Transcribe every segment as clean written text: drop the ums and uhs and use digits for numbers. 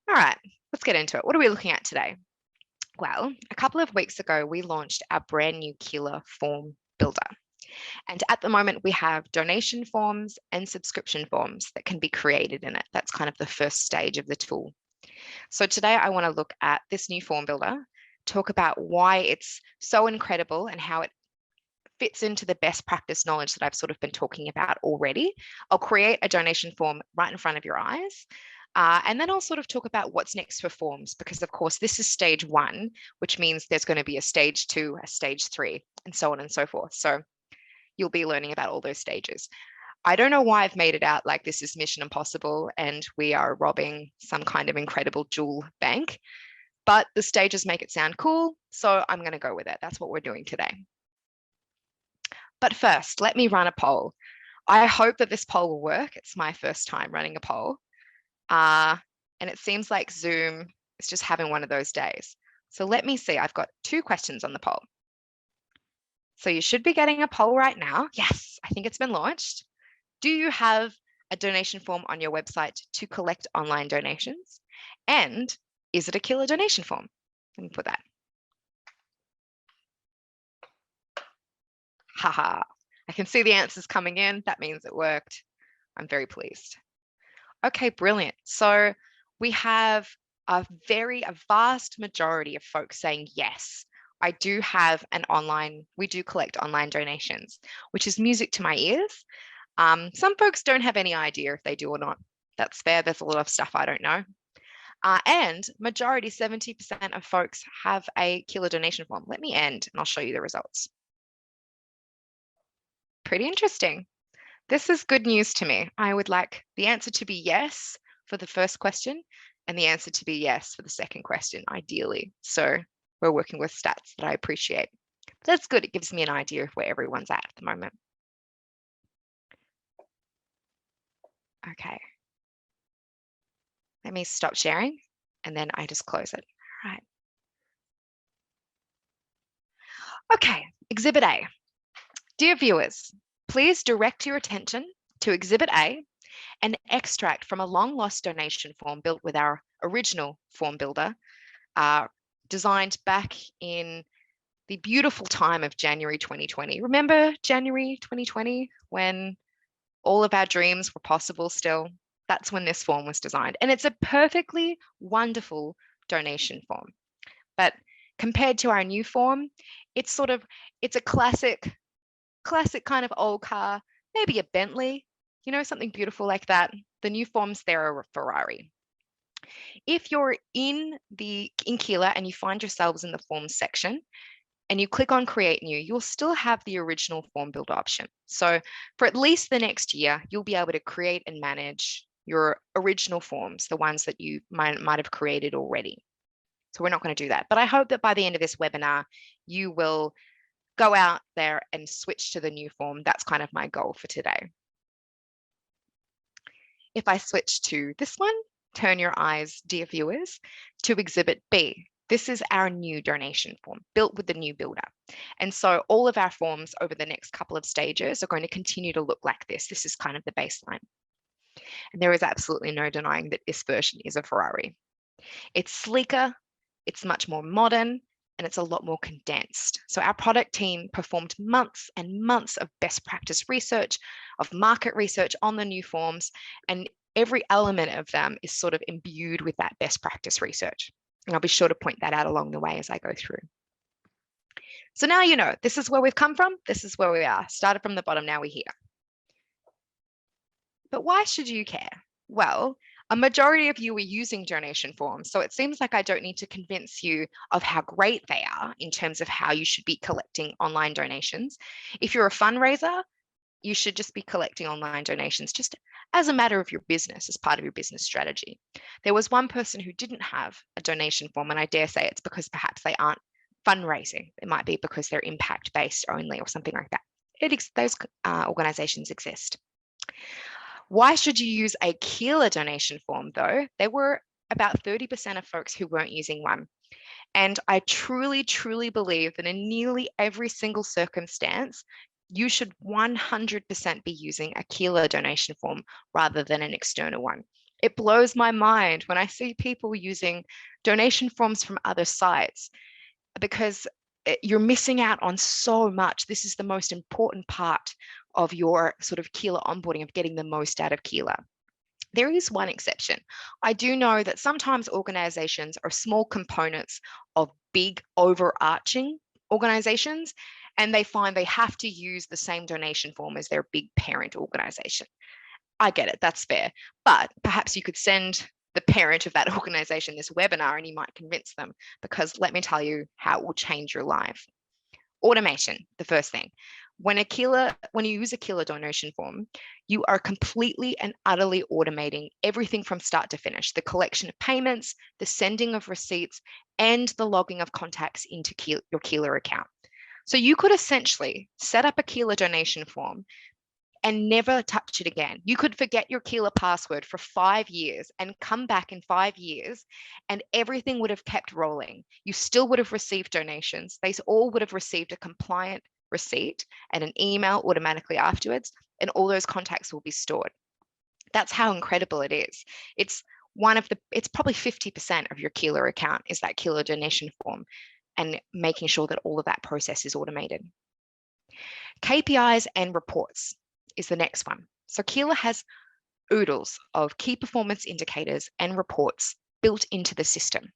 All right, let's get into it. What are we looking at today? Well, a couple of weeks ago, we launched our brand new Keela form builder. And at the moment, we have donation forms and subscription forms that can be created in it. That's kind of the first stage of the tool. So today, I want to look at this new form builder, talk about why it's so incredible and how it fits into the best practice knowledge that I've sort of been talking about already. I'll create a donation form right in front of your eyes. And then I'll sort of talk about what's next for forms, because of course, this is stage one, which means there's going to be a stage two, a stage three, and so on and so forth. So you'll be learning about all those stages. I don't know why I've made it out like this is Mission Impossible and we are robbing some kind of incredible jewel bank, but the stages make it sound cool. So I'm going to go with it. That's what we're doing today. But first, let me run a poll. I hope that this poll will work. It's my first time running a poll. And it seems like Zoom is just having one of those days. So let me see. I've got 2 questions on the poll. So you should be getting a poll right now. Yes, I think it's been launched. Do you have a donation form on your website to collect online donations? And is it a Keela donation form? Let me put that. Haha, I can see the answers coming in. That means it worked. I'm very pleased. Okay, brilliant. So we have a vast majority of folks saying, yes, I do have an online, we do collect online donations, which is music to my ears. Some folks don't have any idea if they do or not. That's fair. There's a lot of stuff I don't know. And majority, 70% of folks have a Keela donation form. Let me end and I'll show you the results. Pretty interesting. This is good news to me. I would like the answer to be yes for the first question and the answer to be yes for the second question, ideally. So we're working with stats that I appreciate. But that's good. It gives me an idea of where everyone's at the moment. Okay. Let me stop sharing and then I just close it. All right. Okay, Exhibit A. Dear viewers, please direct your attention to Exhibit A, an extract from a long-lost donation form built with our original form builder, designed back in the beautiful time of January 2020. Remember January 2020 when all of our dreams were possible still? That's when this form was designed. And it's a perfectly wonderful donation form. But compared to our new form, it's a classic kind of old car, maybe a Bentley, something beautiful like that. The new forms there are a Ferrari. If you're in Keela and you find yourselves in the forms section and you click on create new, you'll still have the original form builder option. So for at least the next year, you'll be able to create and manage your original forms, the ones that you might have created already. So we're not going to do that. But I hope that by the end of this webinar, you will go out there and switch to the new form. That's kind of my goal for today. If I switch to this one, turn your eyes, dear viewers, to Exhibit B. This is our new donation form built with the new builder. And so all of our forms over the next couple of stages are going to continue to look like this. This is kind of the baseline. And there is absolutely no denying that this version is a Ferrari. It's sleeker, it's much more modern, and it's a lot more condensed. So our product team performed months and months of best practice research, of market research on the new forms, and every element of them is sort of imbued with that best practice research. And I'll be sure to point that out along the way as I go through. So now you know, this is where we've come from, this is where we are. Started from the bottom, now we're here. But why should you care? Well, a majority of you are using donation forms, so it seems like I don't need to convince you of how great they are in terms of how you should be collecting online donations. If you're a fundraiser, you should just be collecting online donations just as a matter of your business, as part of your business strategy. There was one person who didn't have a donation form, and I dare say it's because perhaps they aren't fundraising. It might be because they're impact-based only or something like that. Those organizations exist. Why should you use a Keela donation form though? There were about 30% of folks who weren't using one. And I truly, truly believe that in nearly every single circumstance, you should 100% be using a Keela donation form rather than an external one. It blows my mind when I see people using donation forms from other sites because you're missing out on so much. This is the most important part of your sort of Keela onboarding, of getting the most out of Keela. There is one exception. I do know that sometimes organizations are small components of big overarching organizations, and they find they have to use the same donation form as their big parent organization. I get it, that's fair. But perhaps you could send the parent of that organization this webinar and you might convince them, because let me tell you how it will change your life. Automation, the first thing. When you use a Keela donation form, you are completely and utterly automating everything from start to finish: the collection of payments, the sending of receipts, and the logging of contacts into your Keela account. So you could essentially set up a Keela donation form and never touch it again. You could forget your Keela password for 5 years and come back in 5 years and everything would have kept rolling. You still would have received donations. They all would have received a compliant receipt and an email automatically afterwards, and all those contacts will be stored. That's how incredible it is. It's probably 50% of your Keela account is that Keela donation form, and making sure that all of that process is automated. KPIs and reports is the next one. So Keela has oodles of key performance indicators and reports built into the system.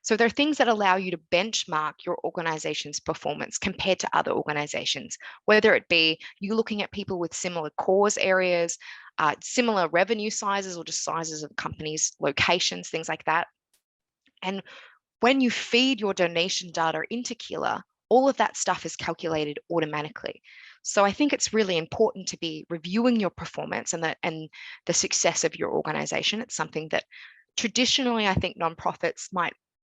So there are things that allow you to benchmark your organization's performance compared to other organizations, whether it be you looking at people with similar cause areas, similar revenue sizes, or just sizes of companies, locations, things like that. And when you feed your donation data into Keela, all of that stuff is calculated automatically. So I think it's really important to be reviewing your performance and the success of your organization. It's something that traditionally I think nonprofits might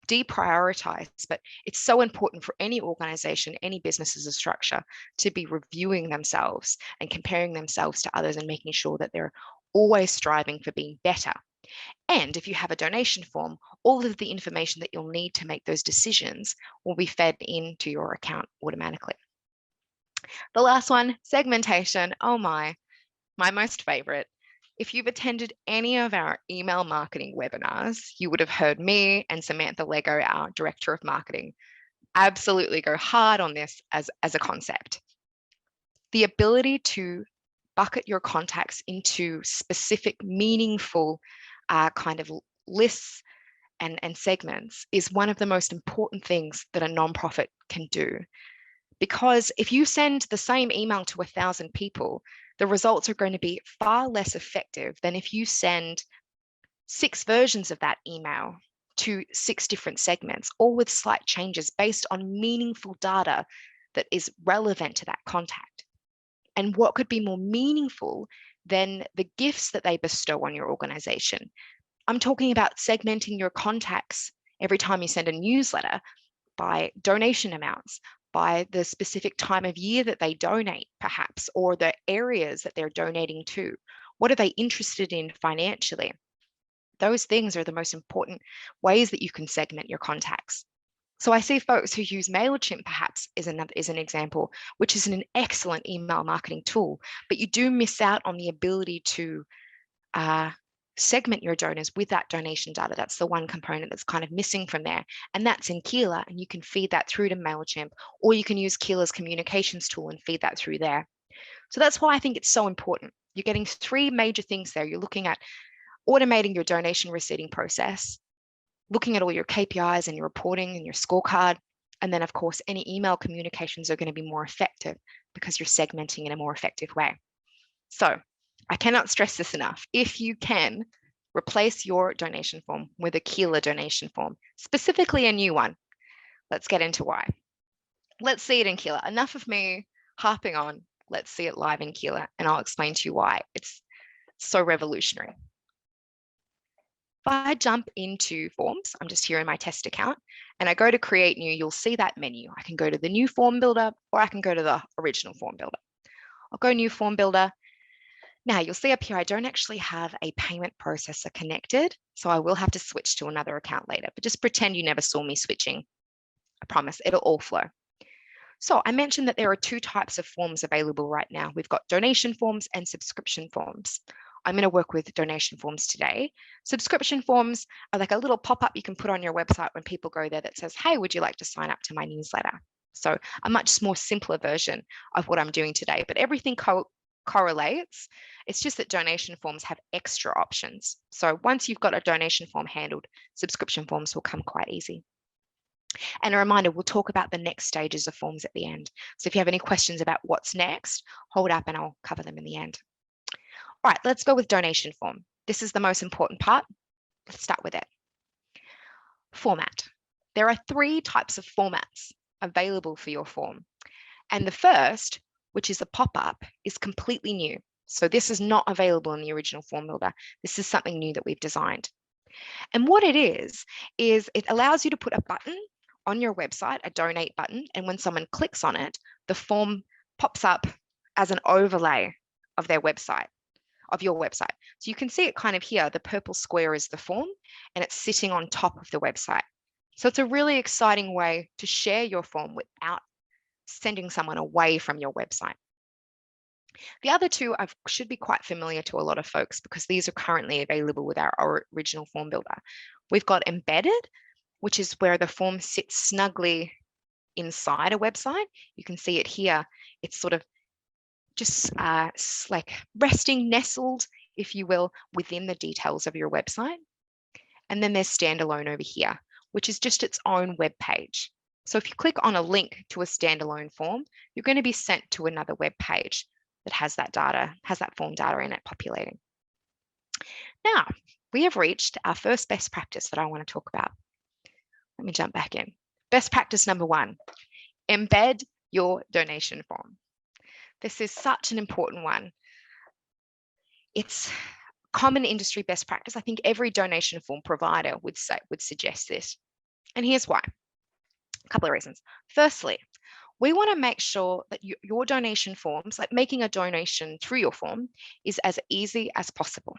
deprioritize, but it's so important for any organization, any business as a structure, to be reviewing themselves and comparing themselves to others and making sure that they're always striving for being better. And if you have a donation form, all of the information that you'll need to make those decisions will be fed into your account automatically. The last one, segmentation. Oh my most favorite. If you've attended any of our email marketing webinars, you would have heard me and Samantha Lego, our director of marketing, absolutely go hard on this as a concept. The ability to bucket your contacts into specific, meaningful kind of lists and segments is one of the most important things that a nonprofit can do. Because if you send the same email to 1,000 people, the results are going to be far less effective than if you send 6 versions of that email to 6 different segments, all with slight changes based on meaningful data that is relevant to that contact. And what could be more meaningful than the gifts that they bestow on your organization? I'm talking about segmenting your contacts every time you send a newsletter by donation amounts, by the specific time of year that they donate, perhaps, or the areas that they're donating to. What are they interested in financially? Those things are the most important ways that you can segment your contacts. So I see folks who use MailChimp perhaps is an example, which is an excellent email marketing tool, but you do miss out on the ability to segment your donors with that donation data. That's the one component that's kind of missing from there. And that's in Keela, and you can feed that through to MailChimp, or you can use Keela's communications tool and feed that through there. So that's why I think it's so important. You're getting 3 major things there. You're looking at automating your donation receiving process, looking at all your KPIs and your reporting and your scorecard. And then, of course, any email communications are going to be more effective because you're segmenting in a more effective way. So I cannot stress this enough. If you can, replace your donation form with a Keela donation form, specifically a new one. Let's get into why. Let's see it in Keela. Enough of me harping on. Let's see it live in Keela, and I'll explain to you why it's so revolutionary. If I jump into forms, I'm just here in my test account, and I go to create new, you'll see that menu. I can go to the new form builder, or I can go to the original form builder. I'll go new form builder. Now you'll see up here, I don't actually have a payment processor connected, so I will have to switch to another account later, but just pretend you never saw me switching. I promise it'll all flow. So I mentioned that there are 2 types of forms available right now. We've got donation forms and subscription forms. I'm going to work with donation forms today. Subscription forms are like a little pop-up you can put on your website when people go there that says, hey, would you like to sign up to my newsletter? So a much more simpler version of what I'm doing today, but everything correlates. It's just that donation forms have extra options. So once you've got a donation form handled, subscription forms will come quite easy. And a reminder, we'll talk about the next stages of forms at the end. So if you have any questions about what's next, hold up and I'll cover them in the end. All right, let's go with donation form. This is the most important part. Let's start with it. Format. There are 3 types of formats available for your form. And the first, which is a pop-up, is completely new. So this is not available in the original form builder. This is something new that we've designed. And what it is it allows you to put a button on your website, a donate button, and when someone clicks on it, the form pops up as an overlay of their website, of your website. So you can see it kind of here, the purple square is the form, and it's sitting on top of the website. So it's a really exciting way to share your form without sending someone away from your website. The other 2 should be quite familiar to a lot of folks because these are currently available with our original form builder. We've got embedded, which is where the form sits snugly inside a website. You can see it here. It's sort of just like resting, nestled, if you will, within the details of your website. And then there's standalone over here, which is just its own web page. So if you click on a link to a standalone form, you're going to be sent to another web page that has that data, has that form data in it populating. Now, we have reached our first best practice that I want to talk about. Let me jump back in. Best practice number 1, embed your donation form. This is such an important one. It's common industry best practice. I think every donation form provider would suggest this. And here's why. A couple of reasons. Firstly, we want to make sure that your donation forms, like making a donation through your form, is as easy as possible.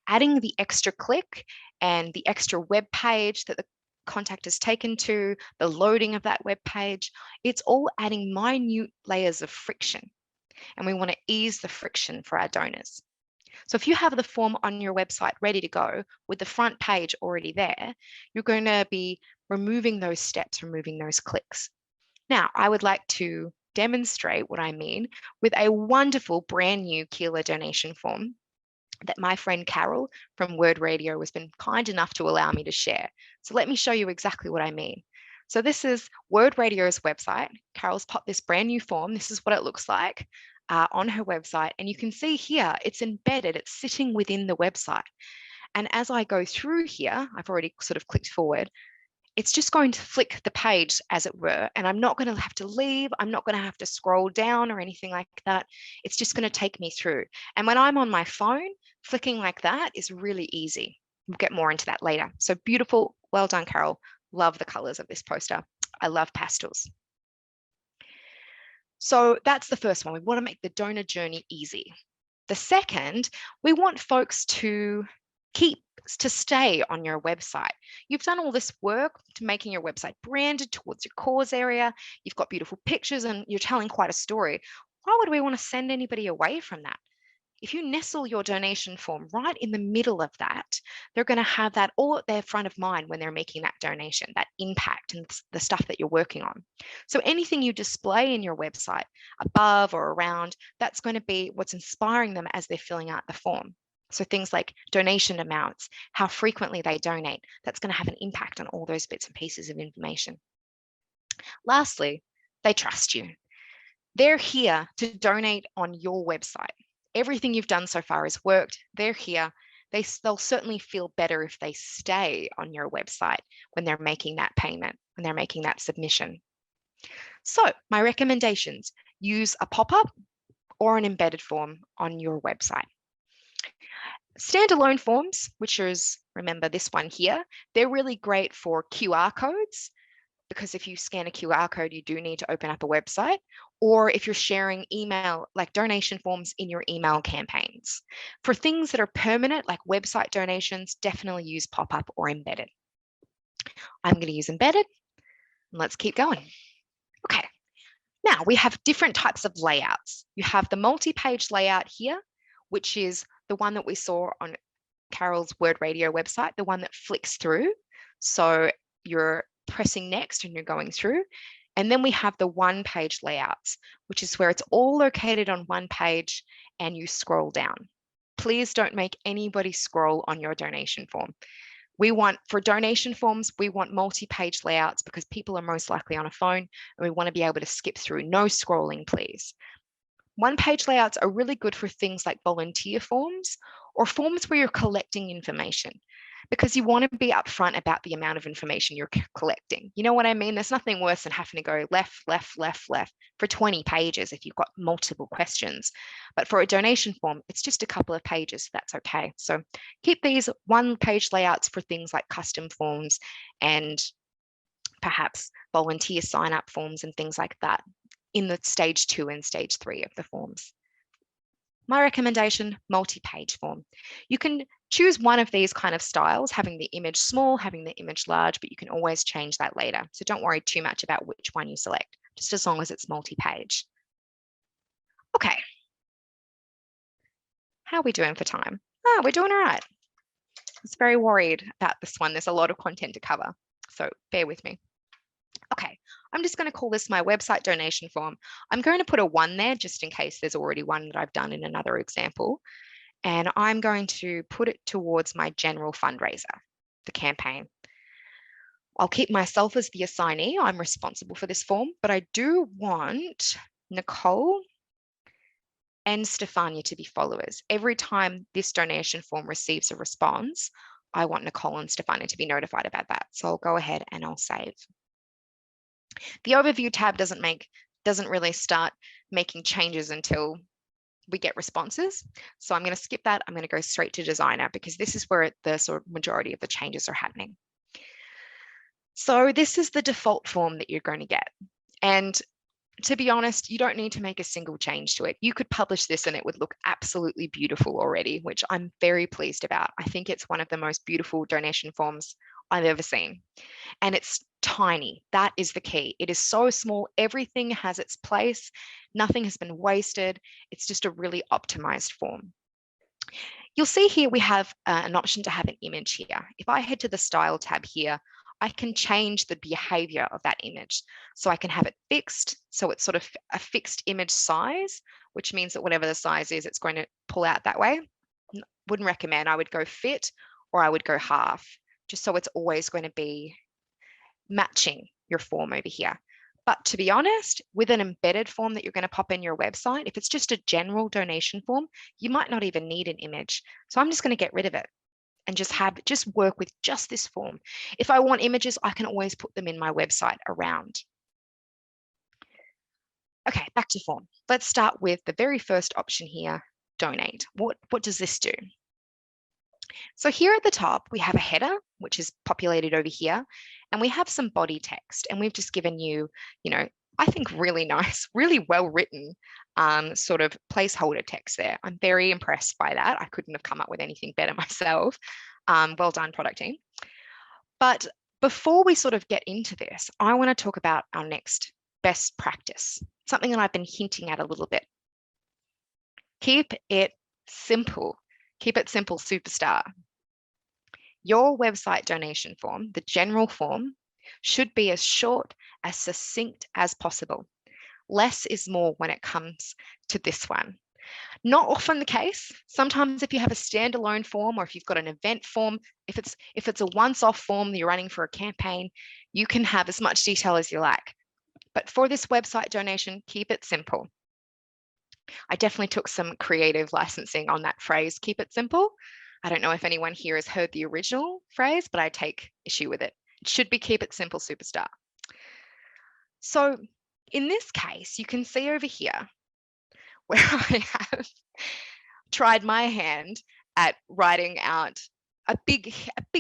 Adding the extra click and the extra web page that the contact is taken to, the loading of that web page, it's all adding minute layers of friction. And we want to ease the friction for our donors. So if you have the form on your website ready to go with the front page already there, you're going to be removing those steps, removing those clicks. Now, I would like to demonstrate what I mean with a wonderful brand new Keela donation form that my friend Carol from Word Radio has been kind enough to allow me to share. So let me show you exactly what I mean. So this is Word Radio's website. Carol's popped this brand new form. This is what it looks like on her website. And you can see here, it's embedded, it's sitting within the website. And as I go through here, I've already sort of clicked forward, it's just going to flick the page as it were, and I'm not going to have to leave. I'm not going to have to scroll down or anything like that. It's just going to take me through. And when I'm on my phone, flicking like that is really easy. We'll get more into that later. So beautiful. Well done, Carol. Love the colors of this poster. I love pastels. So that's the first one. We want to make the donor journey easy. The second, we want folks to stay on your website. You've done all this work to making your website branded towards your cause area. You've got beautiful pictures and you're telling quite a story. Why would we want to send anybody away from that? If you nestle your donation form right in the middle of that, they're going to have that all at their front of mind when they're making that donation, that impact and the stuff that you're working on. So anything you display in your website above or around, that's going to be what's inspiring them as they're filling out the form. So things like donation amounts, how frequently they donate, that's going to have an impact on all those bits and pieces of information. Lastly, they trust you. They're here to donate on your website. Everything you've done so far has worked. They're here. They'll certainly feel better if they stay on your website when they're making that payment, when they're making that submission. So my recommendations, use a pop-up or an embedded form on your website. Standalone forms, which is, remember this one here, they're really great for QR codes, because if you scan a QR code, you do need to open up a website, or if you're sharing email, like donation forms in your email campaigns. For things that are permanent, like website donations, definitely use pop-up or embedded. I'm going to use embedded, and let's keep going. Okay, now we have different types of layouts. You have the multi-page layout here, which is the one that we saw on Carol's Word Radio website, the one that flicks through. So you're pressing next and you're going through. And then we have the one-page layouts, which is where it's all located on one page and you scroll down. Please don't make anybody scroll on your donation form. For donation forms, we want multi-page layouts because people are most likely on a phone and we want to be able to skip through. No scrolling, please. One-page layouts are really good for things like volunteer forms or forms where you're collecting information because you want to be upfront about the amount of information you're collecting. You know what I mean? There's nothing worse than having to go left, left, left, left for 20 pages if you've got multiple questions. But for a donation form, it's just a couple of pages, so that's okay. So keep these one-page layouts for things like custom forms and perhaps volunteer sign-up forms and things like that in the stage 2 and stage 3 of the forms. My recommendation, multi-page form. You can choose one of these kind of styles, having the image small, having the image large, but you can always change that later. So don't worry too much about which one you select, just as long as it's multi-page. Okay. How are we doing for time? Oh, we're doing all right. I was very worried about this one. There's a lot of content to cover, so bear with me. Okay, I'm just going to call this my website donation form. I'm going to put a 1 there just in case there's already one that I've done in another example. And I'm going to put it towards my general fundraiser, the campaign. I'll keep myself as the assignee. I'm responsible for this form, but I do want Nicole and Stefania to be followers. Every time this donation form receives a response, I want Nicole and Stefania to be notified about that. So I'll go ahead and I'll save. The overview tab doesn't really start making changes until we get responses. So I'm going to skip that. I'm going to go straight to designer because this is where the sort of majority of the changes are happening. So this is the default form that you're going to get. And to be honest, you don't need to make a single change to it. You could publish this and it would look absolutely beautiful already, which I'm very pleased about. I think it's one of the most beautiful donation forms I've ever seen. And it's tiny. That is the key. It is so small. Everything has its place. Nothing has been wasted. It's just a really optimized form. You'll see here we have an option to have an image here. If I head to the style tab here, I can change the behavior of that image. So I can have it fixed. So it's sort of a fixed image size, which means that whatever the size is, it's going to pull out that way. Wouldn't recommend. I would go fit or I would go half, just so it's always going to be matching your form over here. But to be honest, with an embedded form that you're going to pop in your website, if it's just a general donation form, you might not even need an image. So I'm just going to get rid of it and just work with just this form. If I want images, I can always put them in my website around. Okay, back to form. Let's start with the very first option here, donate. What does this do? So here at the top, we have a header, which is populated over here, and we have some body text, and we've just given you, I think really nice, really well written sort of placeholder text there. I'm very impressed by that. I couldn't have come up with anything better myself. Well done, product team. But before we sort of get into this, I want to talk about our next best practice, something that I've been hinting at a little bit. Keep it simple. Keep it simple, superstar. Your website donation form, the general form, should be as short, as succinct as possible. Less is more when it comes to this one. Not often the case. Sometimes if you have a standalone form or if you've got an event form, if it's a once-off form that you're running for a campaign, you can have as much detail as you like. But for this website donation, keep it simple. I definitely took some creative licensing on that phrase, keep it simple. I don't know if anyone here has heard the original phrase, but I take issue with it. It should be keep it simple, superstar. So in this case, you can see over here where I have tried my hand at writing out a big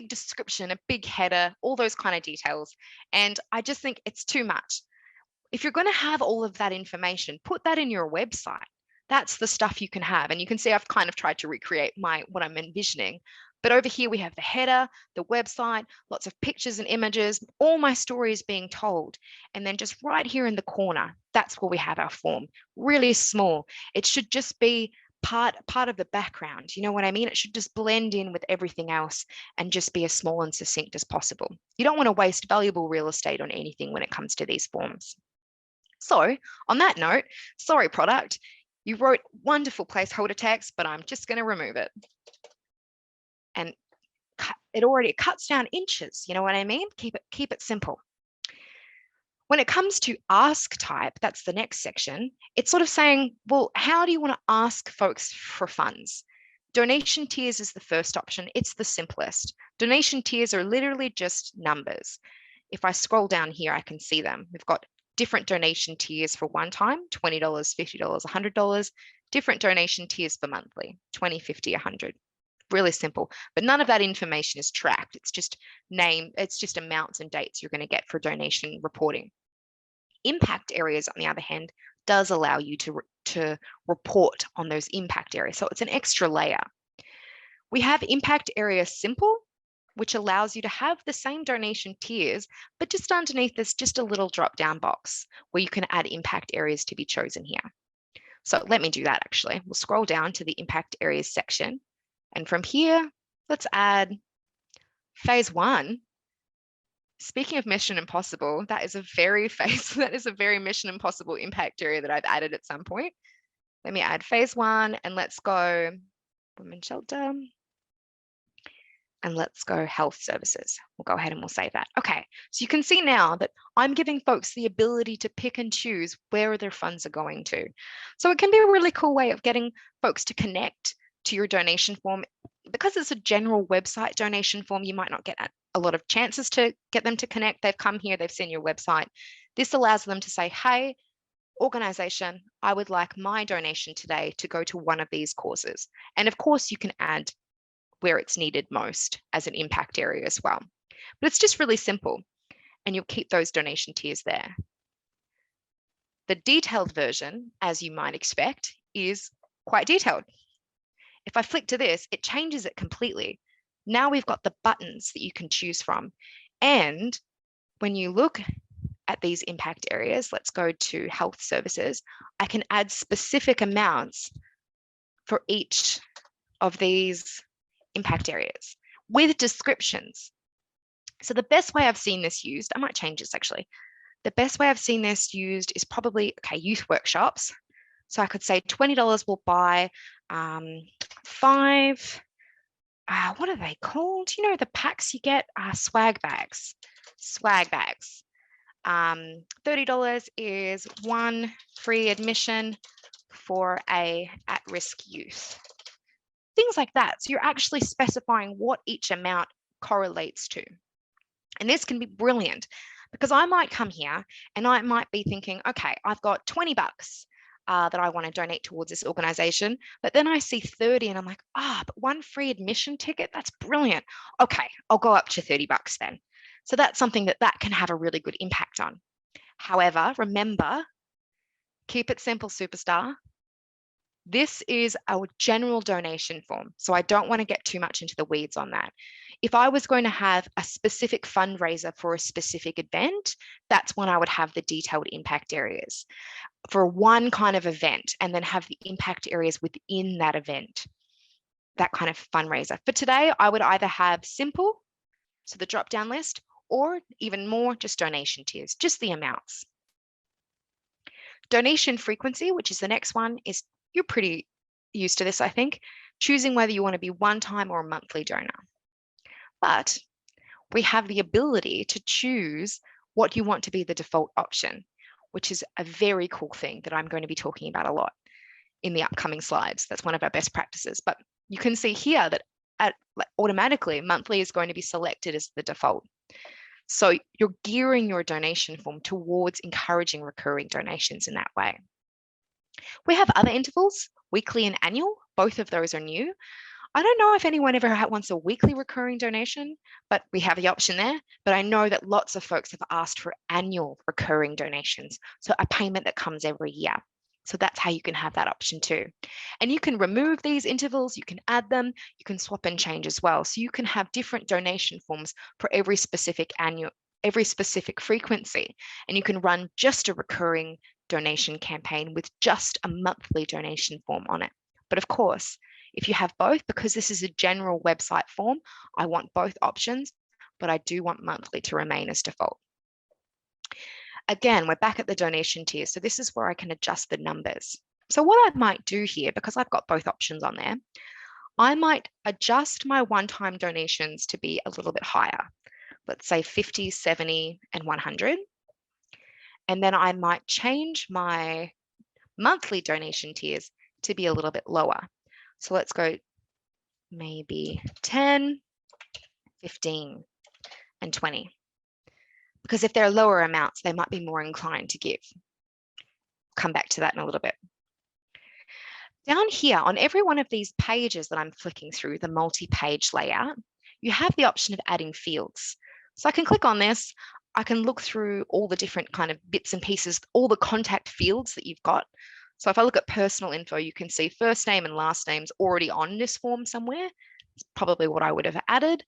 description, a big header, all those kind of details. And I just think it's too much. If you're going to have all of that information, put that in your website. That's the stuff you can have. And you can see I've kind of tried to recreate what I'm envisioning. But over here, we have the header, the website, lots of pictures and images, all my stories being told. And then just right here in the corner, that's where we have our form, really small. It should just be part of the background. You know what I mean? It should just blend in with everything else and just be as small and succinct as possible. You don't want to waste valuable real estate on anything when it comes to these forms. So on that note, sorry product, you wrote wonderful placeholder text, but I'm just going to remove it. And it cuts down inches. You know what I mean? Keep it simple. When it comes to ask type, that's the next section, it's sort of saying, well, how do you want to ask folks for funds? Donation tiers is the first option. It's the simplest. Donation tiers are literally just numbers. If I scroll down here, I can see them. We've got different donation tiers for one time, $20, $50, $100, different donation tiers for monthly, 20, 50, 100. Really simple, but none of that information is tracked. It's just it's just amounts and dates you're going to get for donation reporting. Impact areas, on the other hand, does allow you to report on those impact areas. So it's an extra layer. We have impact area simple, which allows you to have the same donation tiers, but just underneath there's just a little drop down box where you can add impact areas to be chosen here. So let me do that actually. We'll scroll down to the impact areas section. And from here, let's add phase 1. Speaking of Mission Impossible, that is a very Mission Impossible impact area that I've added at some point. Let me add phase 1 and let's go women's shelter. And let's go health services. We'll go ahead and we'll save that. Okay, so you can see now that I'm giving folks the ability to pick and choose where their funds are going to. So it can be a really cool way of getting folks to connect to your donation form. Because it's a general website donation form, you might not get a lot of chances to get them to connect. They've come here, they've seen your website. This allows them to say, hey, organization, I would like my donation today to go to one of these causes. And of course, you can add where it's needed most as an impact area as well. But it's just really simple, and you'll keep those donation tiers there. The detailed version, as you might expect, is quite detailed. If I flick to this, it changes it completely. Now we've got the buttons that you can choose from. And when you look at these impact areas, let's go to health services, I can add specific amounts for each of these impact areas with descriptions. So the best way I've seen this used, I might change this actually. The best way I've seen this used is probably, okay, youth workshops. So I could say $20 will buy 5, what are they called? You know, the packs you get are swag bags. $30 is 1 free admission for a at-risk youth. Things like that. So you're actually specifying what each amount correlates to. And this can be brilliant because I might come here and I might be thinking, okay, I've got 20 bucks that I want to donate towards this organization. But then I see 30 and I'm like, but 1 free admission ticket, that's brilliant. Okay, I'll go up to 30 bucks then. So that's something that can have a really good impact on. However, remember, keep it simple, superstar. This is our general donation form, so I don't want to get too much into the weeds on that. If I was going to have a specific fundraiser for a specific event, that's when I would have the detailed impact areas for one kind of event and then have the impact areas within that event, that kind of fundraiser. For today, I would either have simple, so the drop-down list, or even more, just donation tiers, just the amounts. Donation frequency, which is the next one, is you're pretty used to this, I think, choosing whether you want to be one-time or a monthly donor. But we have the ability to choose what you want to be the default option, which is a very cool thing that I'm going to be talking about a lot in the upcoming slides. That's one of our best practices. But you can see here that automatically monthly is going to be selected as the default. So you're gearing your donation form towards encouraging recurring donations in that way. We have other intervals, weekly and annual. Both of those are new. I don't know if anyone ever wants a weekly recurring donation, but we have the option there. But I know that lots of folks have asked for annual recurring donations, so a payment that comes every year. So that's how you can have that option too. And you can remove these intervals, you can add them, you can swap and change as well. So you can have different donation forms for every specific frequency. And you can run just a recurring donation campaign with just a monthly donation form on it, But of course, if you have both, because this is a general website form, I want both options, but I do want monthly to remain as default. Again, we're back at the donation tier. So this is where I can adjust the numbers. So what I might do here, because I've got both options on there, I might adjust my one-time donations to be a little bit higher. Let's say 50, 70, and 100. And then I might change my monthly donation tiers to be a little bit lower. So let's go maybe 10, 15, and 20. Because if they're lower amounts, they might be more inclined to give. Come back to that in a little bit. Down here on every one of these pages that I'm flicking through, the multi-page layout, you have the option of adding fields. So I can click on this. I can look through all the different kind of bits and pieces, all the contact fields that you've got. So if I look at personal info, you can see first name and last names already on this form somewhere. It's probably what I would have added.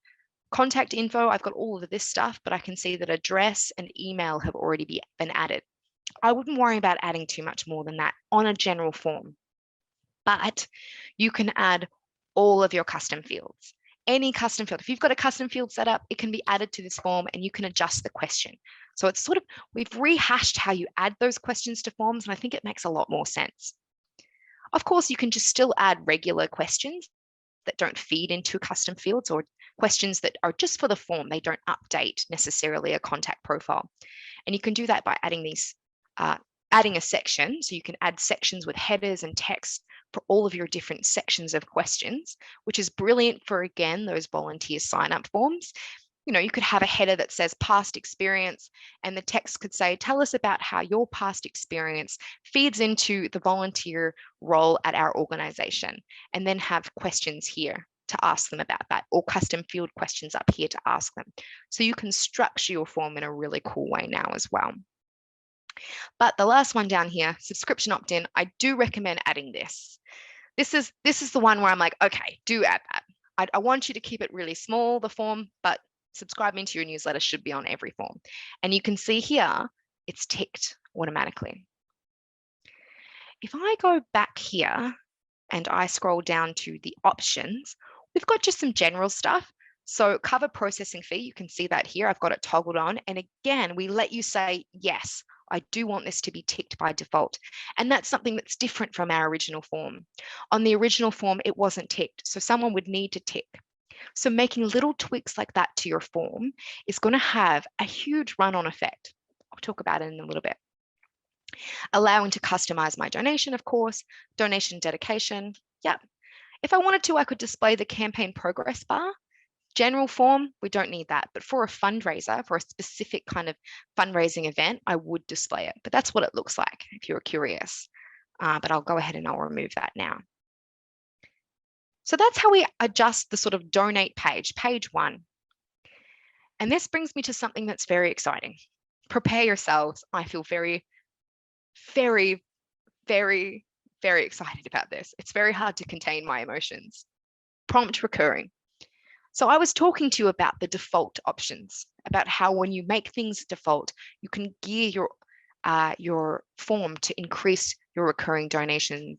Contact info, I've got all of this stuff, but I can see that address and email have already been added. I wouldn't worry about adding too much more than that on a general form, but you can add all of your custom fields. Any custom field, if you've got a custom field set up, it can be added to this form and you can adjust the question. So it's sort of, we've rehashed how you add those questions to forms, and I think it makes a lot more sense. Of course, you can just still add regular questions that don't feed into custom fields, or questions that are just for the form. They don't update necessarily a contact profile. And you can do that by adding these, adding a section. So you can add sections with headers and text for all of your different sections of questions, which is brilliant for, again, those volunteer sign-up forms. You know, you could have a header that says past experience, and the text could say, tell us about how your past experience feeds into the volunteer role at our organization, and then have questions here to ask them about that, or custom field questions up here to ask them. So you can structure your form in a really cool way now as well. But the last one down here, subscription opt-in, I do recommend adding this. This is the one where I'm like, okay, do add that. I want you to keep it really small, the form, but subscribing to your newsletter should be on every form. And you can see here, it's ticked automatically. If I go back here and I scroll down to the options, we've got just some general stuff. So cover processing fee, you can see that here. I've got it toggled on. And again, we let you say, yes, I do want this to be ticked by default. And that's something that's different from our original form. On the original form, it wasn't ticked. So someone would need to tick. So making little tweaks like that to your form is going to have a huge run-on effect. I'll talk about it in a little bit. Allowing to customize my donation, of course, donation dedication. Yeah. If I wanted to, I could display the campaign progress bar. General form, we don't need that. But for a fundraiser, for a specific kind of fundraising event, I would display it. But that's what it looks like if you're curious. But I'll go ahead and I'll remove that now. So that's how we adjust the sort of donate page, page 1. And this brings me to something that's very exciting. Prepare yourselves. I feel very, very, very, very excited about this. It's very hard to contain my emotions. Prompt recurring. So I was talking to you about the default options, about how when you make things default, you can gear your form to increase your recurring donation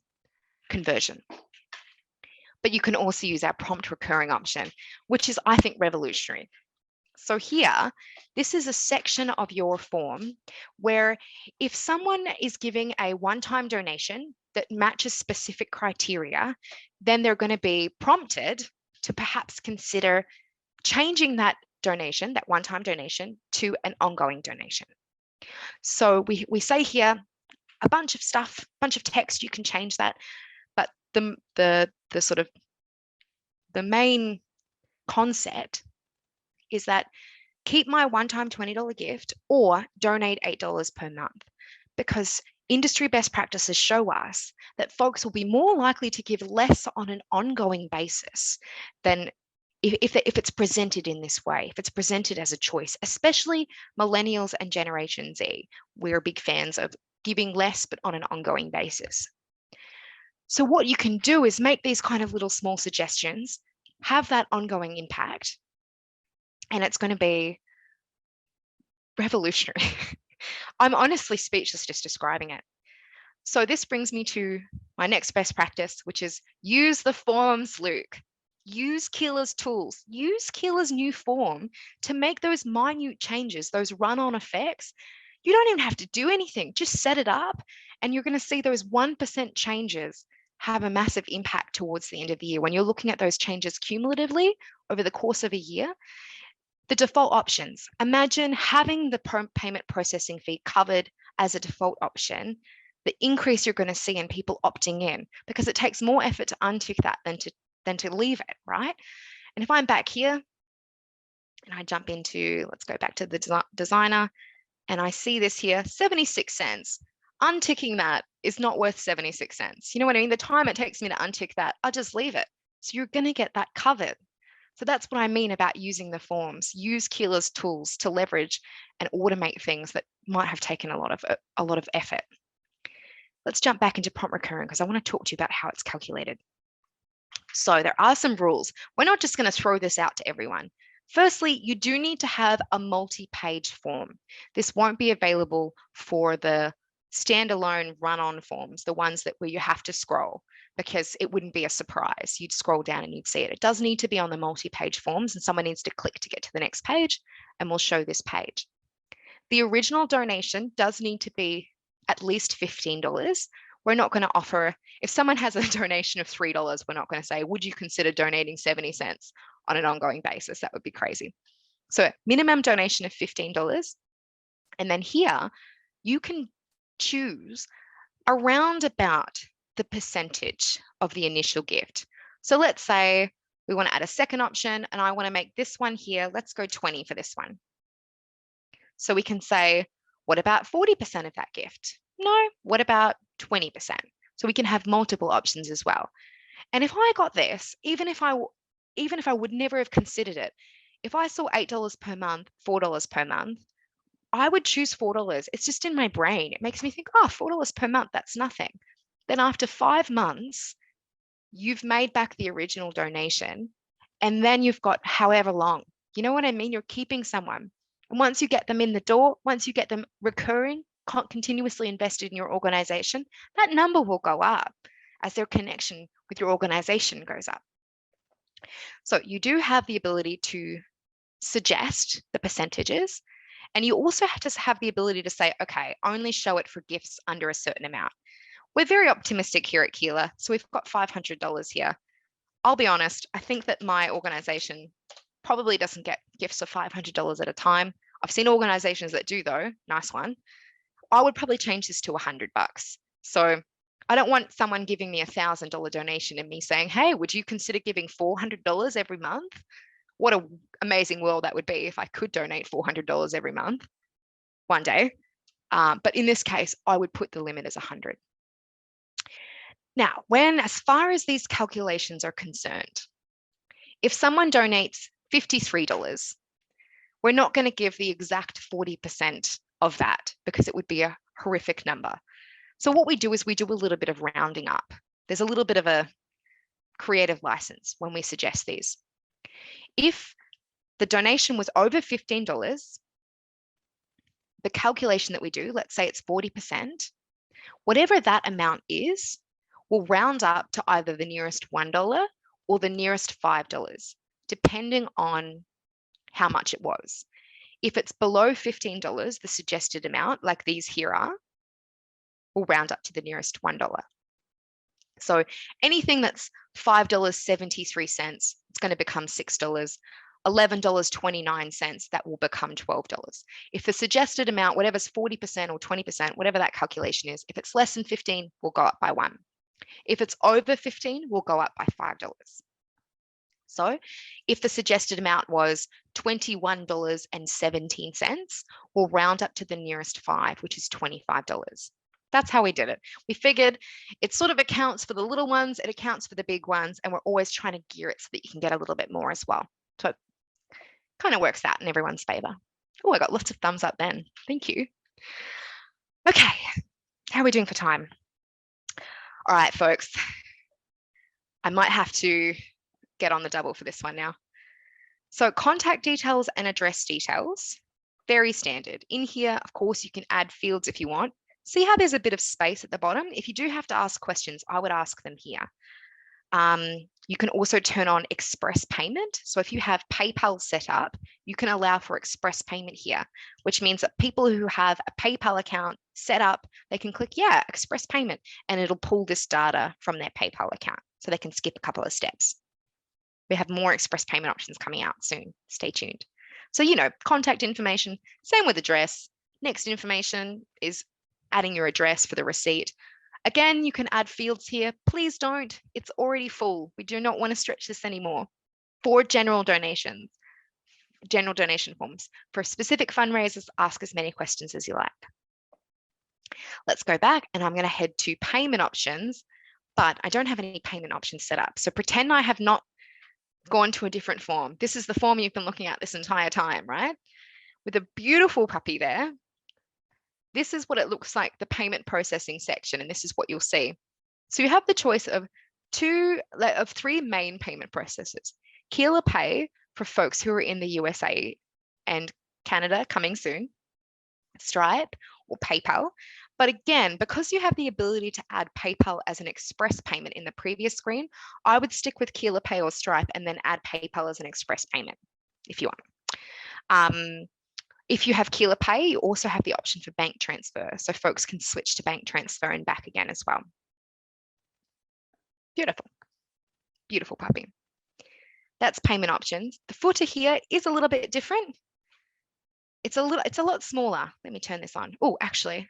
conversion. But you can also use our prompt recurring option, which is, I think, revolutionary. So here, this is a section of your form where if someone is giving a one-time donation that matches specific criteria, then they're going to be prompted to perhaps consider changing that donation, that one-time donation, to an ongoing donation. So we say here a bunch of stuff, bunch of text, you can change that, but the sort of the main concept is that keep my one-time $20 gift or donate $8 per month, because industry best practices show us that folks will be more likely to give less on an ongoing basis than if it's presented in this way, if it's presented as a choice, especially millennials and Generation Z. We're big fans of giving less, but on an ongoing basis. So what you can do is make these kind of little small suggestions, have that ongoing impact, and it's going to be revolutionary. I'm honestly speechless just describing it. So this brings me to my next best practice, which is use the forms, Luke. Use Keela's tools. Use Keela's new form to make those minute changes, those run-on effects. You don't even have to do anything. Just set it up and you're going to see those 1% changes have a massive impact towards the end of the year. When you're looking at those changes cumulatively over the course of a year, the default options. Imagine having the payment processing fee covered as a default option, the increase you're going to see in people opting in, because it takes more effort to untick that than to leave it, right? And if I'm back here and I jump into, let's go back to the designer, and I see this here, 76 cents. Unticking that is not worth 76 cents. You know what I mean? The time it takes me to untick that, I'll just leave it. So you're going to get that covered. So that's what I mean about using the forms. Use Keela's tools to leverage and automate things that might have taken a lot of effort. Let's jump back into prompt recurring because I want to talk to you about how it's calculated. So there are some rules. We're not just going to throw this out to everyone. Firstly, you do need to have a multi-page form. This won't be available for the standalone run-on forms, the ones where you have to scroll, because it wouldn't be a surprise. You'd scroll down and you'd see it. It does need to be on the multi-page forms, and someone needs to click to get to the next page, and we'll show this page. The original donation does need to be at least $15. We're not going to offer, if someone has a donation of $3, we're not going to say, would you consider donating 70 cents on an ongoing basis? That would be crazy. So minimum donation of $15. And then here, you can choose around about the percentage of the initial gift. So let's say we want to add a second option and I want to make this one here, let's go 20 for this one. So we can say, what about 40% of that gift? No, what about 20%? So we can have multiple options as well. And if I got this, even if I would never have considered it, if I saw $8 per month, $4 per month, I would choose $4. It's just in my brain. It makes me think, oh, $4 per month, that's nothing. Then after 5 months, you've made back the original donation, and then you've got however long. You know what I mean? You're keeping someone. And once you get them in the door, once you get them recurring, continuously invested in your organization, that number will go up as their connection with your organization goes up. So you do have the ability to suggest the percentages, and you also have to have the ability to say, okay, only show it for gifts under a certain amount. We're very optimistic here at Keela, so we've got $500 here. I'll be honest, I think that my organization probably doesn't get gifts of $500 at a time. I've seen organizations that do though, nice one. I would probably change this to $100. So I don't want someone giving me $1,000 donation and me saying, hey, would you consider giving $400 every month? What an amazing world that would be if I could donate $400 every month one day. But in this case, I would put the limit as 100. Now, as far as these calculations are concerned, if someone donates $53, we're not going to give the exact 40% of that because it would be a horrific number. So what we do is we do a little bit of rounding up. There's a little bit of a creative license when we suggest these. If the donation was over $15, the calculation that we do, let's say it's 40%, whatever that amount is, we'll round up to either the nearest $1 or the nearest $5, depending on how much it was. If it's below $15, the suggested amount, like these here are, we'll round up to the nearest $1. So anything that's $5.73, it's going to become $6. $11.29, that will become $12. If the suggested amount, whatever's 40% or 20%, whatever that calculation is, if it's less than 15, we'll go up by 1. If it's over 15, we'll go up by $5. So if the suggested amount was $21.17, we'll round up to the nearest 5, which is $25. That's how we did it. We figured it sort of accounts for the little ones, it accounts for the big ones, and we're always trying to gear it so that you can get a little bit more as well. So it kind of works out in everyone's favor. Oh, I got lots of thumbs up then. Thank you. Okay, how are we doing for time? All right, folks. I might have to get on the double for this one now. So contact details and address details, very standard. In here, of course, you can add fields if you want. See how there's a bit of space at the bottom? If you do have to ask questions, I would ask them here. You can also turn on express payment. So if you have PayPal set up, you can allow for express payment here, which means that people who have a PayPal account set up, they can click, yeah, express payment, and it'll pull this data from their PayPal account so they can skip a couple of steps. We have more express payment options coming out soon. Stay tuned. So, contact information, same with address. Next information is adding your address for the receipt. Again, you can add fields here. Please don't. It's already full. We do not want to stretch this anymore. For general donations, general donation forms. For specific fundraisers, ask as many questions as you like. Let's go back, and I'm going to head to payment options, but I don't have any payment options set up. So pretend I have not gone to a different form. This is the form you've been looking at this entire time, right? With a beautiful puppy there. This is what it looks like, the payment processing section, and this is what you'll see. So you have the choice of three main payment processors. Keela Pay for folks who are in the USA and Canada coming soon, Stripe or PayPal. But again, because you have the ability to add PayPal as an express payment in the previous screen, I would stick with Keela Pay or Stripe and then add PayPal as an express payment if you want. If you have Keela Pay, you also have the option for bank transfer. So folks can switch to bank transfer and back again as well. Beautiful. Beautiful puppy. That's payment options. The footer here is a little bit different. It's a lot smaller. Let me turn this on. Oh, actually,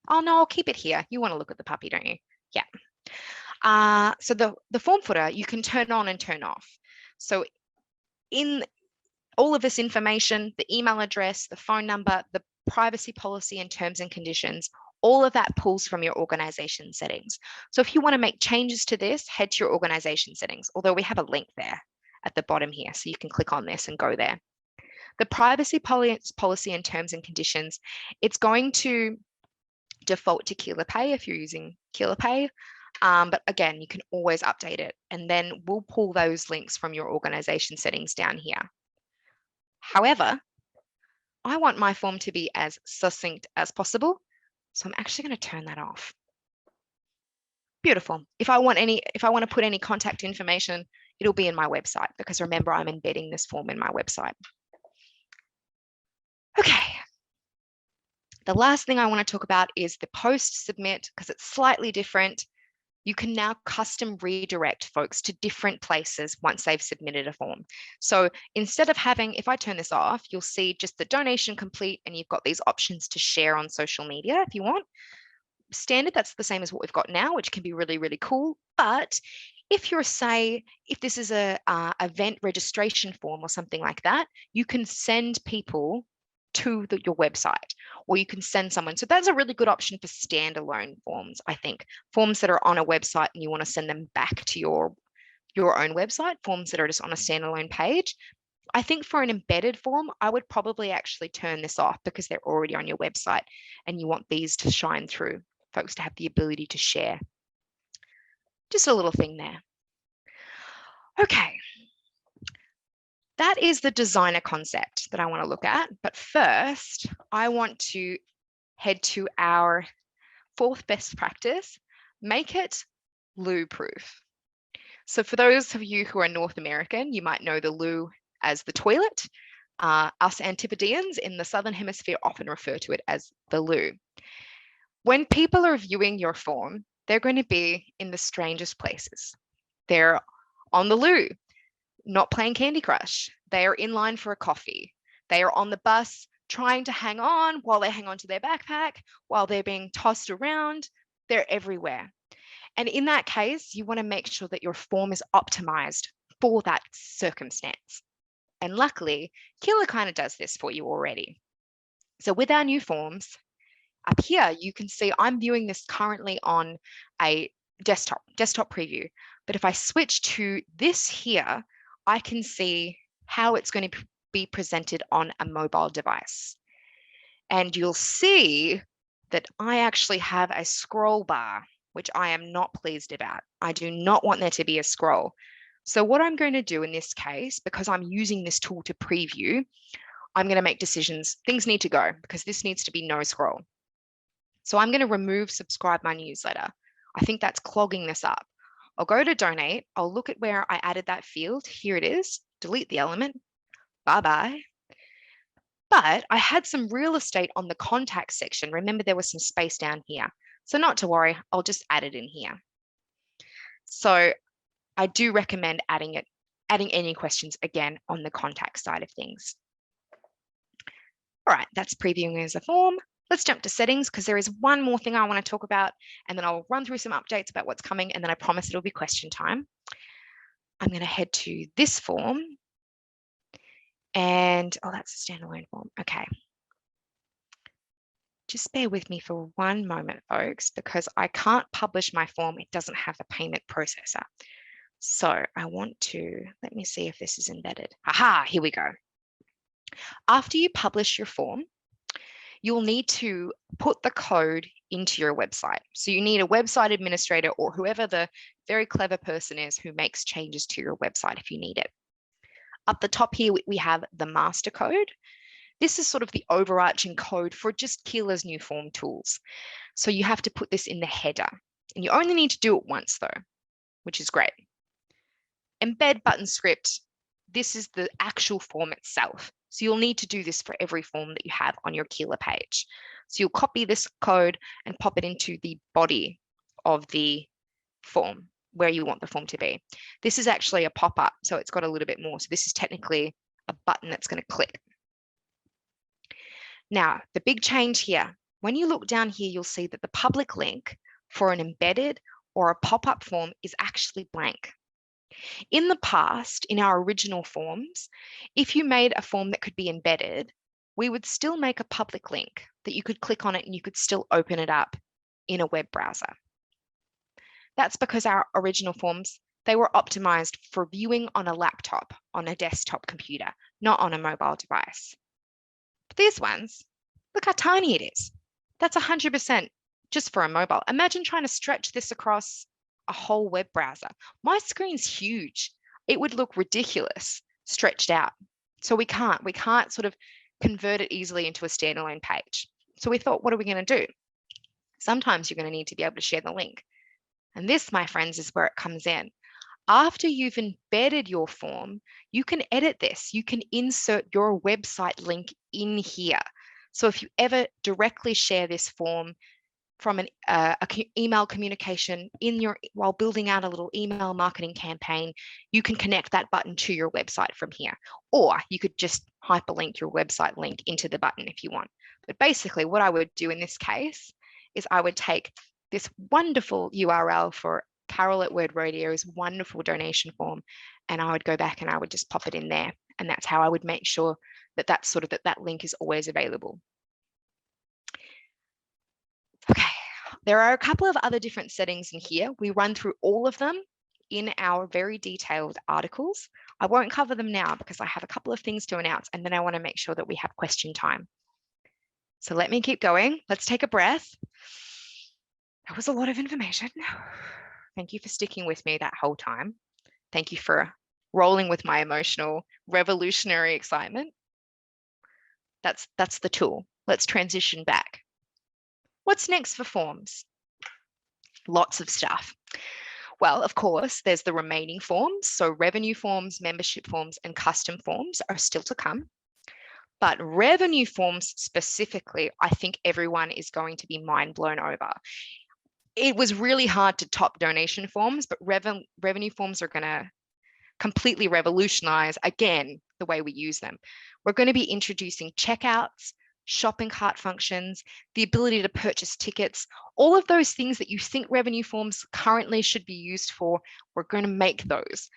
oh no, I'll keep it here. You want to look at the puppy, don't you? Yeah. So the form footer, you can turn on and turn off. So in all of this information, the email address, the phone number, the privacy policy and terms and conditions, all of that pulls from your organization settings. So if you want to make changes to this, head to your organization settings, although we have a link there at the bottom here, so you can click on this and go there. The privacy policy and terms and conditions, it's going to default to Keela Pay if you're using Keela Pay. But again, you can always update it, and then we'll pull those links from your organization settings down here. However, I want my form to be as succinct as possible, so I'm actually going to turn that off. Beautiful. If I want to put any contact information, it'll be in my website, because remember, I'm embedding this form in my website. Okay. The last thing I want to talk about is the post submit, because it's slightly different. You can now custom redirect folks to different places once they've submitted a form. So instead of having, if I turn this off, you'll see just the donation complete, and you've got these options to share on social media if you want. Standard, that's the same as what we've got now, which can be really, really cool. But if this is a event registration form or something like that, you can send people to your website, or you can send someone. So that's a really good option for standalone forms, I think. Forms that are on a website and you want to send them back to your own website, forms that are just on a standalone page. I think for an embedded form, I would probably actually turn this off, because they're already on your website and you want these to shine through, folks to have the ability to share. Just a little thing there. Okay. That is the designer concept that I want to look at. But first, I want to head to our fourth best practice: make it loo-proof. So for those of you who are North American, you might know the loo as the toilet. Us Antipodeans in the Southern Hemisphere often refer to it as the loo. When people are viewing your form, they're going to be in the strangest places. They're on the loo, not playing Candy Crush. They are in line for a coffee. They are on the bus trying to hang on while they hang on to their backpack, while they're being tossed around. They're everywhere. And in that case, you want to make sure that your form is optimized for that circumstance. And luckily, Keela kind of does this for you already. So with our new forms, up here, you can see I'm viewing this currently on a desktop preview. But if I switch to this here, I can see how it's going to be presented on a mobile device. And you'll see that I actually have a scroll bar, which I am not pleased about. I do not want there to be a scroll. So what I'm going to do in this case, because I'm using this tool to preview, I'm going to make decisions. Things need to go, because this needs to be no scroll. So I'm going to remove subscribe my newsletter. I think that's clogging this up. I'll go to donate. I'll look at where I added that field. Here it is. Delete the element. Bye-bye. But I had some real estate on the contact section. Remember, there was some space down here. So not to worry, I'll just add it in here. So I do recommend adding any questions again on the contact side of things. All right, that's previewing as a form. Let's jump to settings because there is one more thing I want to talk about, and then I'll run through some updates about what's coming, and then I promise it'll be question time. I'm going to head to this form, and oh, that's a standalone form. Okay. Just bear with me for one moment, folks, because I can't publish my form. It doesn't have a payment processor. So I want to, let me see if this is embedded. Aha, here we go. After you publish your form, you'll need to put the code into your website. So you need a website administrator or whoever the very clever person is who makes changes to your website if you need it. Up the top here, we have the master code. This is sort of the overarching code for just Keela's new form tools. So you have to put this in the header, and you only need to do it once though, which is great. Embed button script. This is the actual form itself. So you'll need to do this for every form that you have on your Keela page. So you'll copy this code and pop it into the body of the form where you want the form to be. This is actually a pop-up, so it's got a little bit more. So this is technically a button that's going to click. Now, the big change here, when you look down here, you'll see that the public link for an embedded or a pop-up form is actually blank. In the past, in our original forms, if you made a form that could be embedded, we would still make a public link that you could click on it and you could still open it up in a web browser. That's because our original forms, they were optimized for viewing on a laptop, on a desktop computer, not on a mobile device. But these ones, look how tiny it is. That's 100% just for a mobile. Imagine trying to stretch this across a whole web browser. My screen's huge. It would look ridiculous stretched out. So we can't sort of convert it easily into a standalone page. So we thought, what are we going to do? Sometimes you're going to need to be able to share the link. And this, my friends, is where it comes in. After you've embedded your form, you can edit this. You can insert your website link in here. So if you ever directly share this form from an email communication while building out a little email marketing campaign, you can connect that button to your website from here. Or you could just hyperlink your website link into the button if you want. But basically what I would do in this case is I would take this wonderful URL for Carol at Word Radio's wonderful donation form, and I would go back and I would just pop it in there. And that's how I would make sure that that link is always available. Okay, there are a couple of other different settings in here. We run through all of them in our very detailed articles. I won't cover them now because I have a couple of things to announce, and then I want to make sure that we have question time. So let me keep going. Let's take a breath. That was a lot of information. Thank you for sticking with me that whole time. Thank you for rolling with my emotional, revolutionary excitement. That's the tool. Let's transition back. What's next for forms? Lots of stuff. Well, of course, there's the remaining forms. So revenue forms, membership forms, and custom forms are still to come. But revenue forms specifically, I think everyone is going to be mind blown over. It was really hard to top donation forms, but revenue forms are going to completely revolutionize, again, the way we use them. We're going to be introducing checkouts, shopping cart functions, the ability to purchase tickets, all of those things that you think revenue forms currently should be used for, we're going to make those.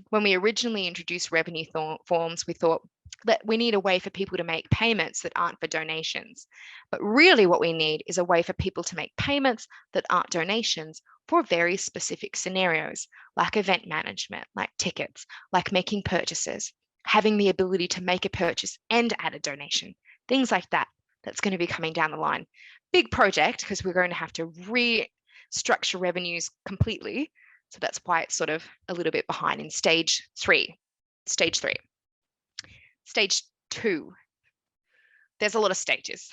When we originally introduced revenue forms, we thought that we need a way for people to make payments that aren't for donations. But really what we need is a way for people to make payments that aren't donations for very specific scenarios, like event management, like tickets, like making purchases, having the ability to make a purchase and add a donation, things like that. That's going to be coming down the line. Big project, because we're going to have to restructure revenues completely. So that's why it's sort of a little bit behind in stage 3. Stage 3. Stage 2. There's a lot of stages.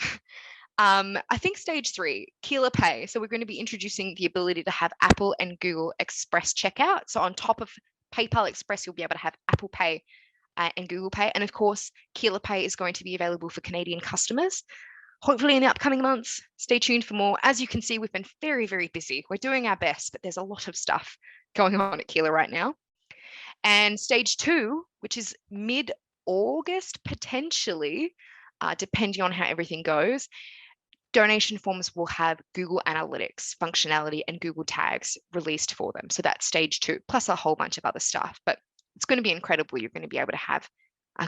I think stage 3, Keela Pay. So we're going to be introducing the ability to have Apple and Google Express checkout. So on top of PayPal Express, you'll be able to have Apple Pay and Google Pay. And of course, Keela Pay is going to be available for Canadian customers. Hopefully in the upcoming months, stay tuned for more. As you can see, we've been very, very busy. We're doing our best, but there's a lot of stuff going on at Keela right now. And stage 2, which is mid-August, potentially, depending on how everything goes, donation forms will have Google Analytics functionality and Google tags released for them. So that's stage 2, plus a whole bunch of other stuff. But it's going to be incredible. You're going to be able to have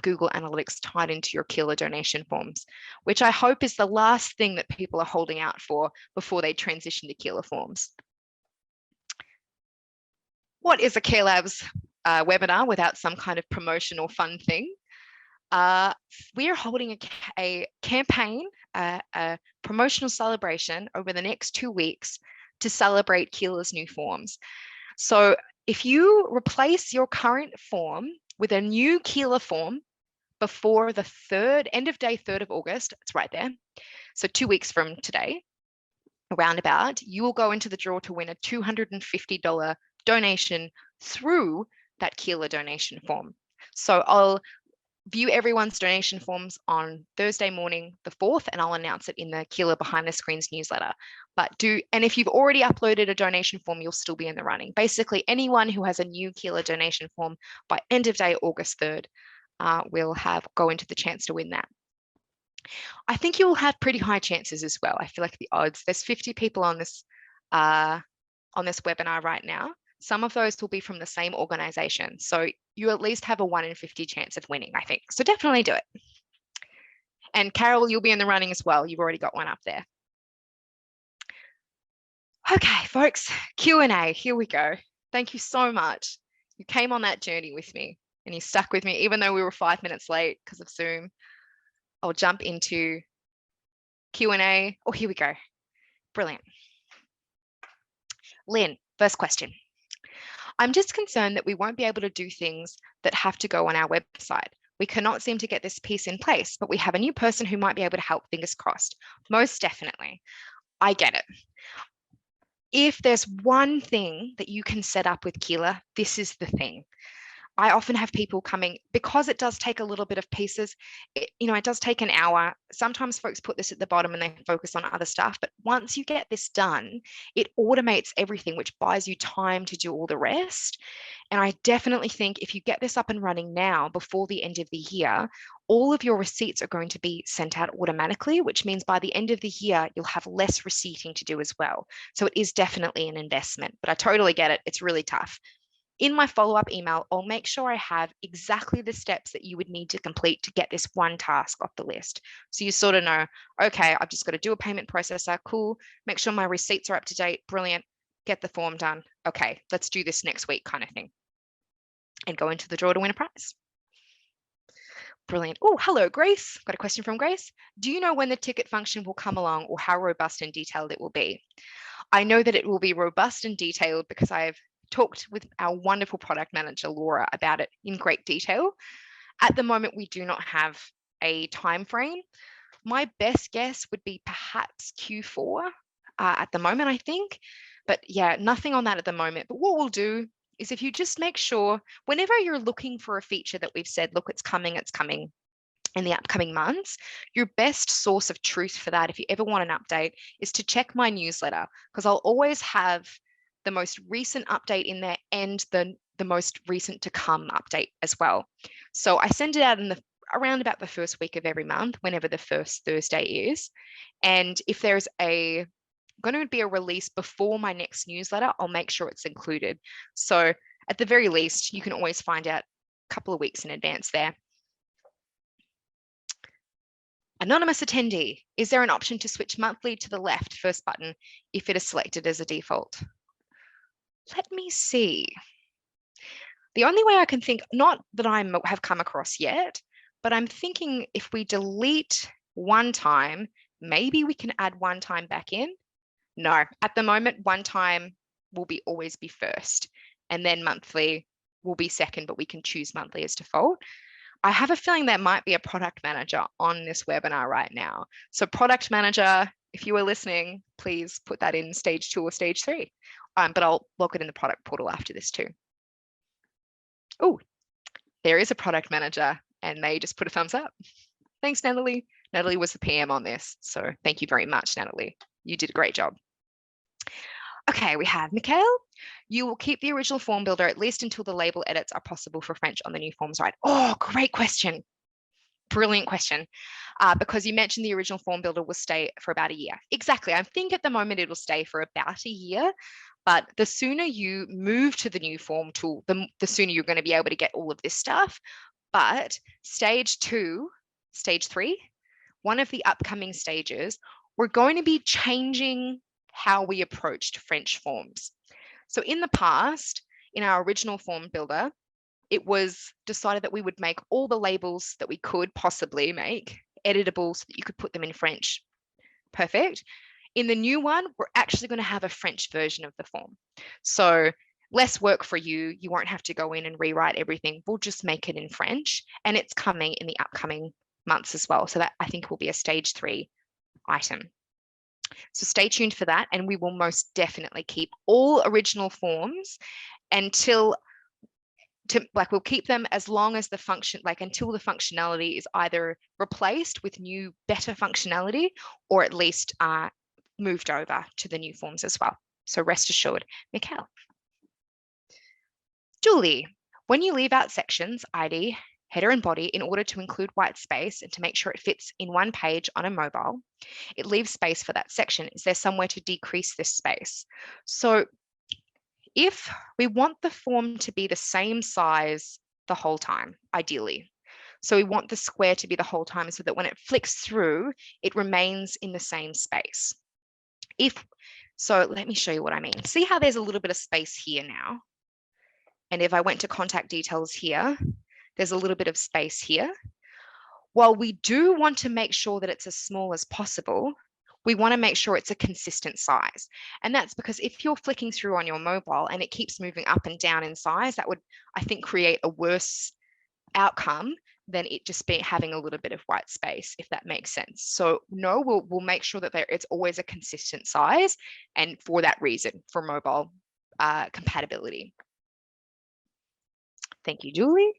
Google Analytics tied into your Keela donation forms, which I hope is the last thing that people are holding out for before they transition to Keela forms. What is a Care Labs webinar without some kind of promotion or fun thing? We are holding a campaign, a promotional celebration over the next 2 weeks to celebrate Keela's new forms. So if you replace your current form with a new Keela form before the end of day 3rd of August, it's right there. So 2 weeks from today, roundabout, you will go into the draw to win a $250 donation through that Keela donation form. So I'll view everyone's donation forms on Thursday morning, the 4th, and I'll announce it in the Keela Behind the Screens newsletter. And if you've already uploaded a donation form, you'll still be in the running. Basically, anyone who has a new Keela donation form by end of day, August 3rd, will go into the chance to win that. I think you will have pretty high chances as well. I feel like the odds, there's 50 people on this webinar right now. Some of those will be from the same organization. So you at least have a 1 in 50 chance of winning, I think. So definitely do it. And Carol, you'll be in the running as well. You've already got one up there. Okay, folks, Q&A, here we go. Thank you so much. You came on that journey with me and you stuck with me, even though we were 5 minutes late because of Zoom. I'll jump into Q&A. Oh, here we go. Brilliant. Lynn, first question. I'm just concerned that we won't be able to do things that have to go on our website. We cannot seem to get this piece in place, but we have a new person who might be able to help, fingers crossed. Most definitely. I get it. If there's one thing that you can set up with Keela, this is the thing. I often have people coming, because it does take a little bit of pieces, it does take an hour. Sometimes folks put this at the bottom and they focus on other stuff, but once you get this done, it automates everything, which buys you time to do all the rest. And I definitely think if you get this up and running now before the end of the year, all of your receipts are going to be sent out automatically, which means by the end of the year, you'll have less receipting to do as well. So it is definitely an investment, but I totally get it. It's really tough. In my follow-up email, I'll make sure I have exactly the steps that you would need to complete to get this one task off the list. So you sort of know, okay, I've just got to do a payment processor, cool, make sure my receipts are up to date, brilliant, get the form done. Okay, let's do this next week kind of thing. And go into the draw to win a prize. Brilliant. Oh, hello, Grace. Got a question from Grace. Do you know when the ticket function will come along or how robust and detailed it will be? I know that it will be robust and detailed because I've talked with our wonderful product manager, Laura, about it in great detail. At the moment, we do not have a time frame. My best guess would be perhaps Q4 at the moment, I think. But yeah, nothing on that at the moment. But what we'll do is if you just make sure, whenever you're looking for a feature that we've said, look, it's coming in the upcoming months, your best source of truth for that, if you ever want an update, is to check my newsletter, because I'll always have the most recent update in there and the most recent to come update as well. So I send it out around about the first week of every month, whenever the first Thursday is. And if there's going to be a release before my next newsletter, I'll make sure it's included. So at the very least, you can always find out a couple of weeks in advance there. Anonymous attendee, is there an option to switch monthly to the left first button if it is selected as a default? Let me see. The only way I can think, not that I have come across yet, but I'm thinking if we delete one time, maybe we can add one time back in. No, at the moment, one time will always be first, and then monthly will be second, but we can choose monthly as default. I have a feeling there might be a product manager on this webinar right now. So product manager, if you are listening, please put that in stage 2 or stage 3. But I'll log it in the product portal after this too. Oh, there is a product manager and they just put a thumbs up. Thanks, Natalie. Natalie was the PM on this. So thank you very much, Natalie. You did a great job. Okay, we have Mikhail. You will keep the original form builder at least until the label edits are possible for French on the new forms, right? Oh, great question. Brilliant question. Because you mentioned the original form builder will stay for about a year. Exactly. I think at the moment it'll stay for about a year, but the sooner you move to the new form tool, the sooner you're going to be able to get all of this stuff. But stage 2, stage 3, one of the upcoming stages, we're going to be changing how we approached French forms. So in the past, in our original form builder, it was decided that we would make all the labels that we could possibly make editable so that you could put them in French. Perfect. In the new one, we're actually going to have a French version of the form. So less work for you. You won't have to go in and rewrite everything. We'll just make it in French, and it's coming in the upcoming months as well. So that I think will be a stage 3 item. So stay tuned for that, and we will most definitely keep all original forms until we'll keep them as long as the function, until the functionality is either replaced with new, better functionality, or at least moved over to the new forms as well. So rest assured, Mikhail. Julie, when you leave out sections, ID, header and body, in order to include white space and to make sure it fits in one page on a mobile, it leaves space for that section. Is there somewhere to decrease this space? So if we want the form to be the same size the whole time, ideally, so we want the square to be the whole time so that when it flicks through, it remains in the same space. So let me show you what I mean. See how there's a little bit of space here now? And if I went to contact details here, there's a little bit of space here. While we do want to make sure that it's as small as possible, we want to make sure it's a consistent size. And that's because if you're flicking through on your mobile and it keeps moving up and down in size, that would, I think, create a worse outcome than it just be having a little bit of white space, if that makes sense. So no, we'll make sure that it's always a consistent size, and for that reason, for mobile compatibility. Thank you, Julie.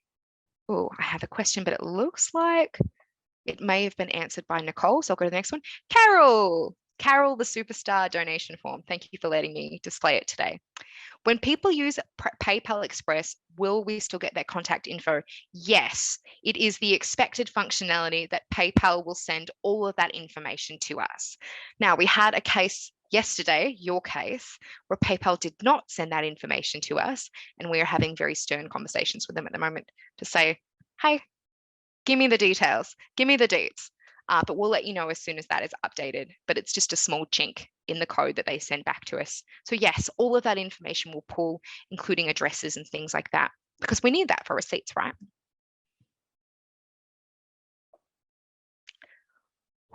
Oh, I have a question, but it looks like it may have been answered by Nicole. So I'll go to the next one. Carol, the superstar donation form. Thank you for letting me display it today. When people use PayPal Express, will we still get their contact info? Yes, it is the expected functionality that PayPal will send all of that information to us. Now, we had a case yesterday, your case, where PayPal did not send that information to us, and we are having very stern conversations with them at the moment to say, hey, give me the details, give me the dates. But we'll let you know as soon as that is updated. But it's just a small chink in the code that they send back to us. So yes, all of that information will pull, including addresses and things like that, because we need that for receipts, right?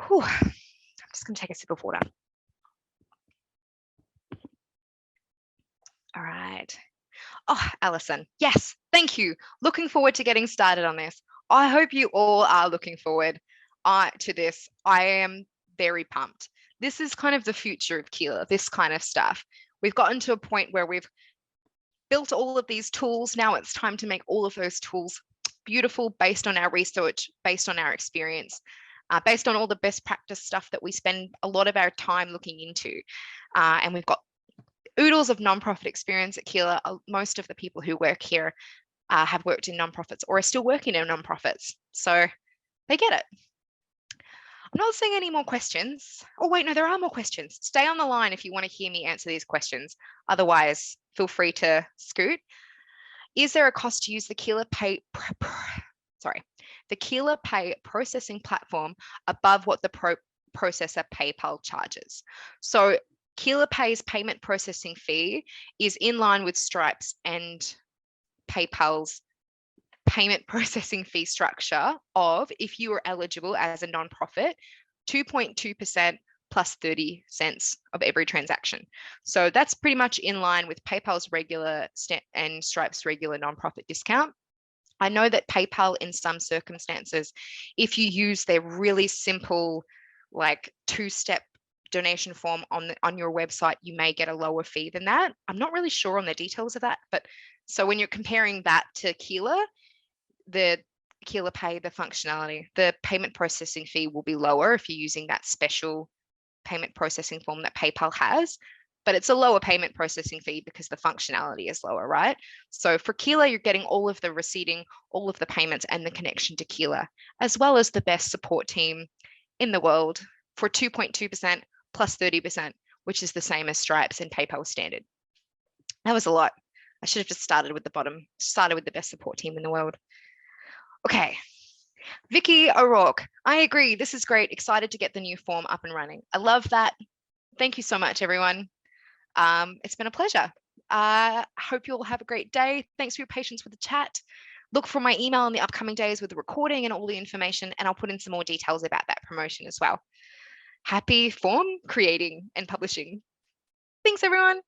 Whew. I'm just going to take a sip of water. All right. Oh, Alison, yes, thank you. Looking forward to getting started on this. I hope you all are looking forward to this. I am very pumped. This is kind of the future of Keela, this kind of stuff. We've gotten to a point where we've built all of these tools. Now it's time to make all of those tools beautiful based on our research, based on our experience, based on all the best practice stuff that we spend a lot of our time looking into. And we've got oodles of nonprofit experience at Keela. Most of the people who work here have worked in nonprofits or are still working in nonprofits. So they get it. I'm not seeing any more questions. Oh, wait, no, there are more questions. Stay on the line if you want to hear me answer these questions. Otherwise, feel free to scoot. Is there a cost to use the Keela Pay processing platform above what the processor PayPal charges? So Keela Pay's payment processing fee is in line with Stripe's and PayPal's payment processing fee structure of, if you are eligible as a nonprofit, 2.2% plus 30 cents of every transaction. So that's pretty much in line with PayPal's regular and Stripe's regular nonprofit discount. I know that PayPal, in some circumstances, if you use their really simple, like two-step donation form on your website, you may get a lower fee than that. I'm not really sure on the details of that, but so when you're comparing that to Keela, the Keela Pay, the functionality, the payment processing fee will be lower if you're using that special payment processing form that PayPal has, but it's a lower payment processing fee because the functionality is lower, right? So for Keela, you're getting all of the receipting, all of the payments, and the connection to Keela, as well as the best support team in the world for 2.2% plus 30%, which is the same as Stripe's and PayPal standard. That was a lot. I should have just started with the bottom, started with the best support team in the world. Okay, Vicky O'Rourke, I agree. This is great. Excited to get the new form up and running. I love that. Thank you so much, everyone. It's been a pleasure. I hope you all have a great day. Thanks for your patience with the chat. Look for my email in the upcoming days with the recording and all the information, and I'll put in some more details about that promotion as well. Happy form creating and publishing. Thanks, everyone.